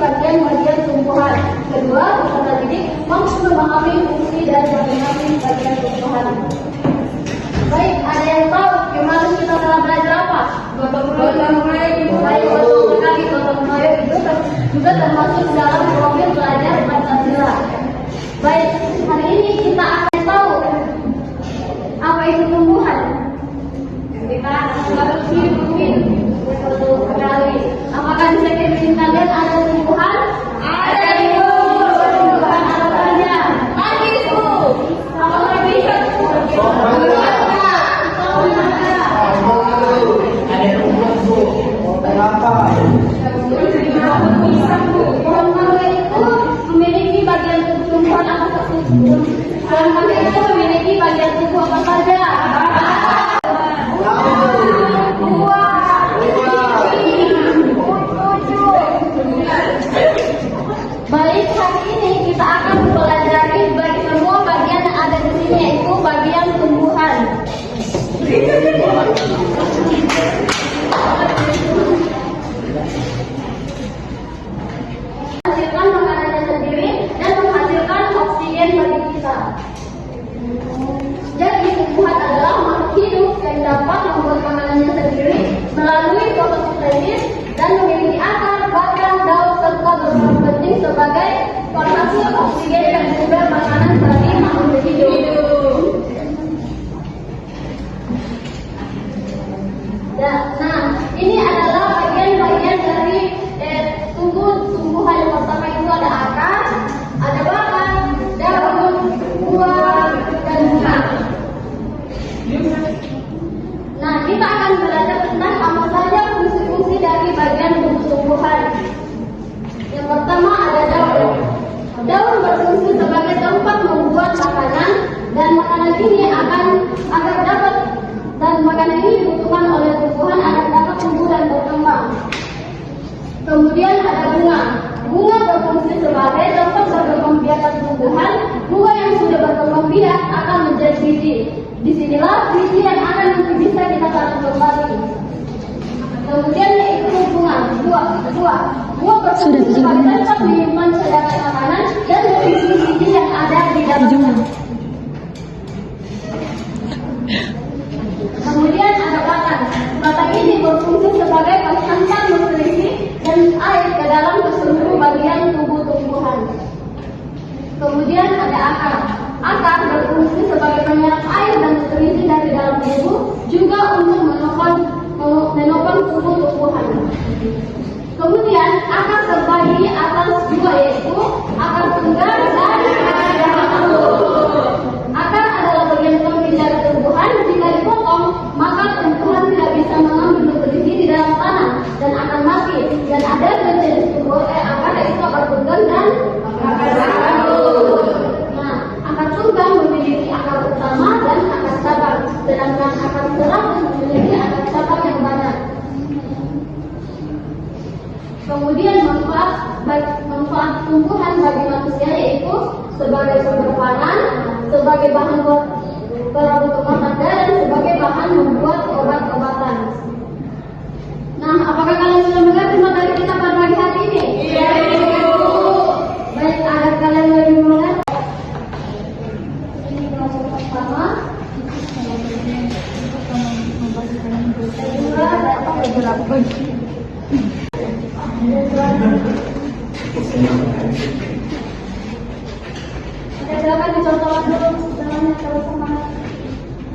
bagian-bagian tumbuhan. Kedua, peserta didik mampu memahami fungsi dan masing-masing bagian tumbuhan. Baik, ada yang tahu kemarin kita telah belajar apa? Gotong royong. Baik, gotong royong itu juga termasuk dalam profil belajar Pancasila. Baik, hari ini kita akan tahu apa itu tumbuhan. Kita harus mungkin untuk sekali. Apakah di sekeliling kalian ada tumbuhan? Ada ibu. Tumbuhan apa saja? Lagi ibu. Apa lagi? Ada rumput bu. Kenapa? Pohon mangga itu memiliki bagian tubuh tumbuhan apa saja? Pohon mangga itu memiliki bagian tubuh apa saja? Baik, hari ini kita akan mempelajari bagi semua bagian yang ada di sini, yaitu bagian tumbuhan. Menghasilkan makanannya sendiri dan menghasilkan oksigen bagi kita. Jadi tumbuhan adalah makhluk hidup yang dapat membuat makanannya sendiri melalui fotosintesis dan memiliki akar, batang, daun serta berperan penting sebagai penghasil oksigen dan sumber makanan bagi makhluk hidup. Nah, ini adalah bagian-bagian dari tumbuhan. Yang pertama itu ada akar, ada batang, daun, buah, dan bunga. Nah, kita akan belajar tentang apa saja fungsi-fungsi dari bagian tumbuhan. Yang pertama ada daun. Daun berfungsi sebagai tempat membuat makanan, dan makanan ini makanan ini dibutuhkan oleh tumbuhan agar dapat tumbuh dan berkembang. Kemudian ada bunga. Bunga berfungsi sebagai tempat berkembang biakan tumbuhan. Bunga yang sudah berkembang biak akan menjadi biji. Disinilah biji yang akan nanti bisa kita tanam kembali. Kemudian yaitu buah berfungsi sebagai tempat menyimpan cadangan makanan dan memiliki biji yang ada di dalamnya. Kemudian ada batang. Batang ini berfungsi sebagai penghantar nutrisi dan air ke dalam seluruh bagian tubuh tumbuhan. Kemudian ada akar. Akar berfungsi sebagai penyerap air dan nutrisi dari dalam tubuh, juga untuk menopang tubuh tumbuhan. Kemudian akar terbagi atas dua, yaitu akar tunggal dan akar tunggal. Akar adalah bagian penting dari tumbuhan. Jika dipotong, maka tumbuhan tidak bisa mengambil nutrisi di dalam tanah dan akan mati. Dan ada dua jenis akar, yaitu akar tunggal dan akar tunggal. Nah, akar tunggal memiliki akar utama dan akar cabang, sedangkan akar serap memiliki akar cabang yang banyak. Kemudian manfaat tumbuhan bagi manusia yaitu sebagai sumber pangan, sebagai bahan perabot rumah tangga, dan sebagai bahan membuat obat-obatan. Nah, apakah kalian sudah mengerti materi kita pada pagi hari ini? Iya, Ibu. Baik, agar kalian lebih mengerti. Ini masuk pertama. Kedua, ada apa beberapa? Silakan dicontohkan dulu sebenarnya kalau semangat.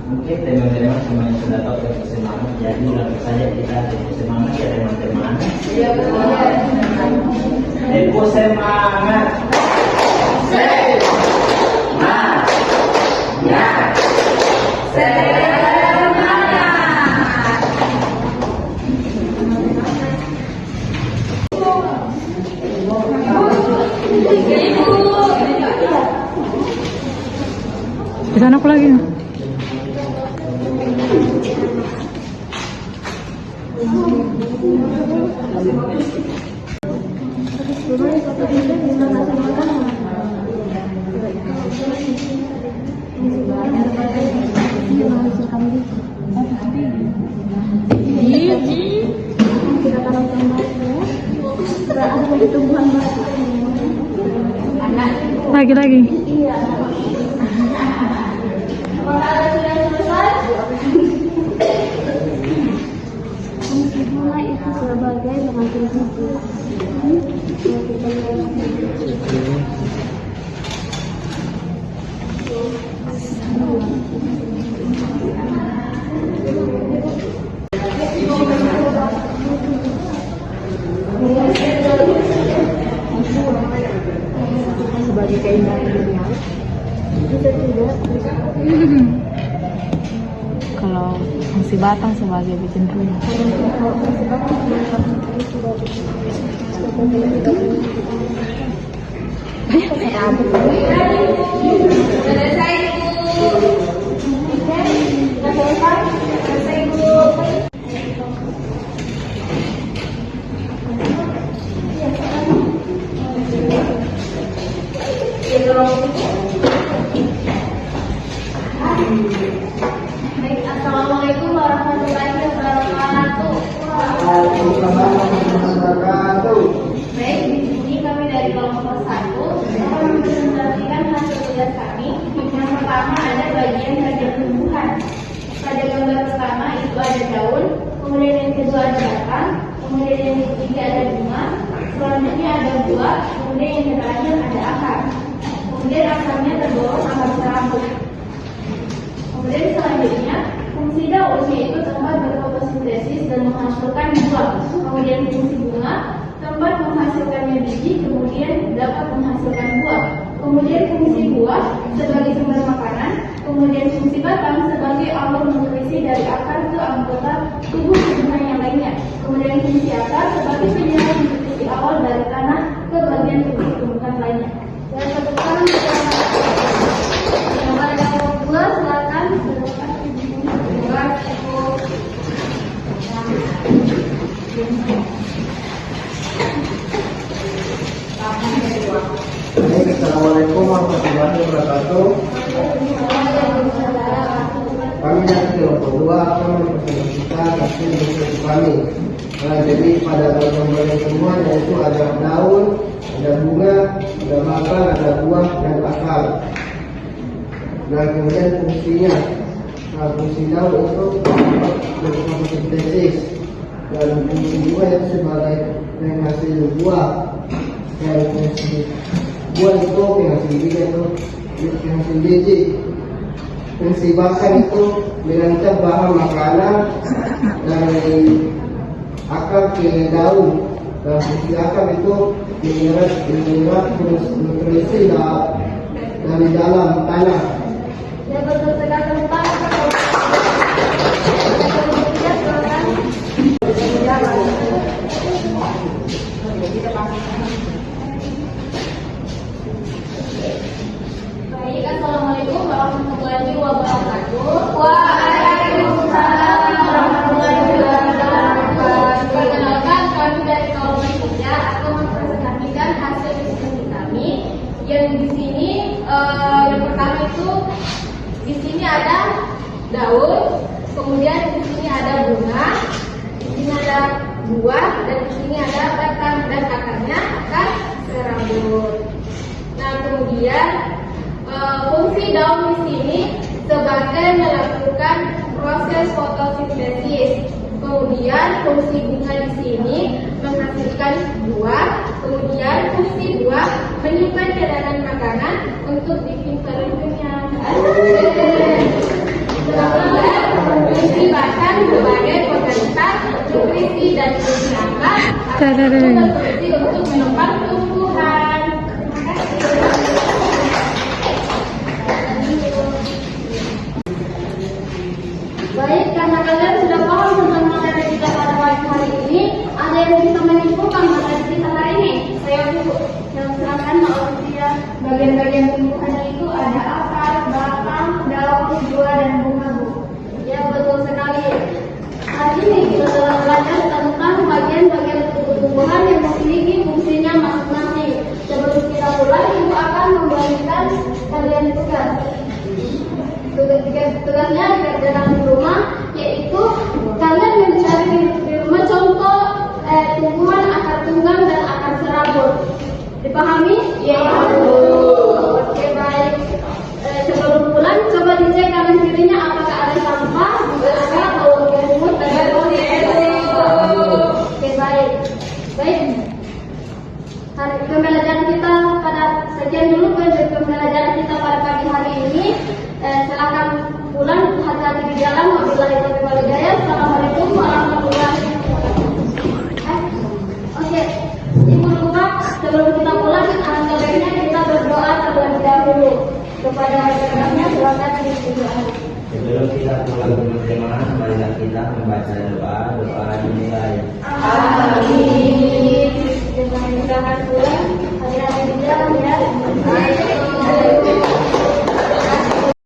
Mungkin teman-teman semuanya sudah tahu tentang semangat, jadi langsung saja kita tepuk semangat ya teman-teman. Iya benar. Tepuk semangat. Semangat. Ya. Semangat. Di sana aku lagi. Kita taruh kembali ya. tumbuhan baru. Anak itu. Lagi. Iya. Apakah Anda sudah selesai? Fungsi bunga itu sebagai pengatur hidup. Sebagai keindahan dunia, kita tidak Kalau fungsi batang sebagai bikin rumah. selesai Bu. Baik, assalamualaikum warahmatullahi wabarakatuh. Baik, di sini kami dari kelompok 1 akan mempresentasikan hasil tugas kami. Yang pertama ada bagian tumbuhan. Pada gambar pertama itu ada daun, kemudian yang kedua ada batang, kemudian yang ketiga ada bunga, selanjutnya ada buah, kemudian yang terakhir ada akar. Kemudian akarnya tergolong akar serabut. Kemudian selanjutnya fungsi daun yaitu tempat berfotosintesis dan menghasilkan buah. Kemudian fungsi bunga tempat menghasilkannya biji, kemudian dapat menghasilkan buah. Kemudian fungsi buah sebagai sumber makanan. Kemudian fungsi batang sebagai alur nutrisi dari akar ke anggota tubuh tumbuhan yang lainnya. Kemudian fungsi akar sebagai penyerap nutrisi awal dari tanah ke bagian tubuh tumbuhan lainnya. Dan sekarang yang pada kelompok 2 silakan. Assalamualaikum warahmatullahi wabarakatuh. Kami dari kelompok 2 akan mempresentasikan hasil diskusi kami. Nah, jadi pada gambar yang semua yaitu ada daun, ada bunga, ada batang, ada buah dan akar. Dan kemudian fungsinya, nah, fungsi daun itu berfotosintesis dan fungsi buah itu sebagai penghasil buah dan fungsi buah itu penghasil biji penghasil biji. Fungsi batang itu merancang bahan makanan dari akar ke daun, dan fungsi akar itu menyerap nutrisi dari dalam tanah. Ya, betul sekali. Baik, assalamualaikum warahmatullahi wabarakatuh. Waalaikumsalam warahmatullahi wabarakatuh. Perkenalkan, kami dari kelompok 3 akan mempresentasikan hasil diskusi kami. Yang di sini, yang pertama itu di sini ada daun, kemudian di sini ada bunga, di sini ada buah, dan di sini ada batang dan akarnya akan serabut. Nah, kemudian fungsi daun di sini sebagai melakukan proses fotosintesis. Kemudian fungsi bunga di sini menghasilkan buah. Kemudian fungsi buah menyimpan cadangan makanan untuk bikin perut kenyang. Kemudian fungsi batang sebagai penggantar nutrisi dan fungsi akar berfungsi untuk menopang tumbuhan. Baik, karena kalian sudah paham tentang materi kita pada pagi hari ini, ada yang bisa menyimpulkan materi kita hari ini? Saya silakan maksudnya bagian-bagian tumbuhan itu ada akar, batang, daun, buah, dan bunga, Bu. Ya, betul sekali. Hari ini kita telah belajar tentang bagian-bagian tumbuhan yang memiliki fungsinya masing-masing. Sebelum kita mulai, Ibu akan membagikan kalian tugas. Tugasnya dikerjakan di rumah, yaitu kalian mencari di rumah contoh tumbuhan akar tunggang dan akar serabut. Dipahami? Iya. Oke, baik. Sebelum pulang, coba dicek kanan kirinya apakah ada sampah, juga ada bau lumut dan bau. Oke, baik. Baik. Hari pembelajaran kita pada sekian dulu pembelajaran kita pada pagi hari ini. Silakan pulang, hati-hati di jalan. Wabillahi taufiq wal hidayah. Assalamualaikum warahmatullahi wabarakatuh. Oke, Ibu Lupa, sebelum kita pulang, alangkah baiknya kita berdoa terlebih dahulu kepada rekan-rekannya. Silakan didoa. Sebelum kita pulang ke rumah, marilah kita membaca doa dimulai. Amin.